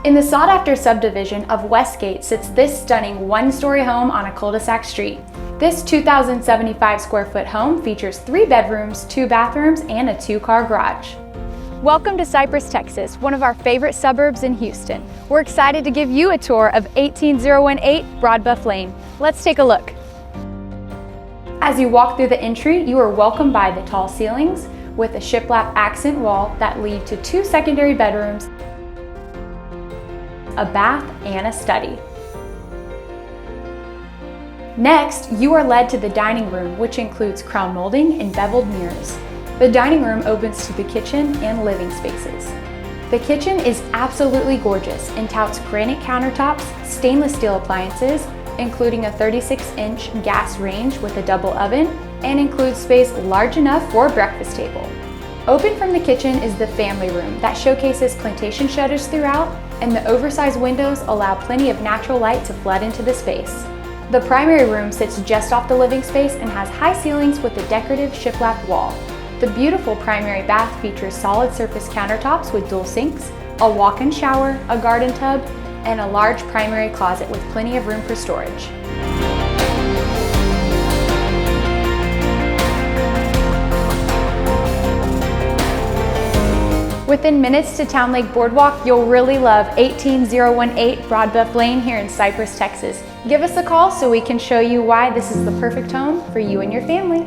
In the sought-after subdivision of Westgate sits this stunning one-story home on a cul-de-sac street. This 2,075 square foot home features 3 bedrooms, 2 bathrooms, and a 2-car garage. Welcome to Cypress, Texas, one of our favorite suburbs in Houston. We're excited to give you a tour of 18018 Broadbluff Lane. Let's take a look. As you walk through the entry, you are welcomed by the tall ceilings with a shiplap accent wall that lead to 2 secondary bedrooms, a bath, and a study. Next, you are led to the dining room, which includes crown molding and beveled mirrors. The dining room opens to the kitchen and living spaces. The kitchen is absolutely gorgeous and touts granite countertops, stainless steel appliances, including a 36-inch gas range with a double oven, and includes space large enough for a breakfast table. Open from the kitchen is the family room that showcases plantation shutters throughout, and the oversized windows allow plenty of natural light to flood into the space. The primary room sits just off the living space and has high ceilings with a decorative shiplap wall. The beautiful primary bath features solid surface countertops with dual sinks, a walk-in shower, a garden tub, and a large primary closet with plenty of room for storage. Within minutes to Town Lake Boardwalk, you'll really love 18018 Broadbluff Lane here in Cypress, Texas. Give us a call so we can show you why this is the perfect home for you and your family.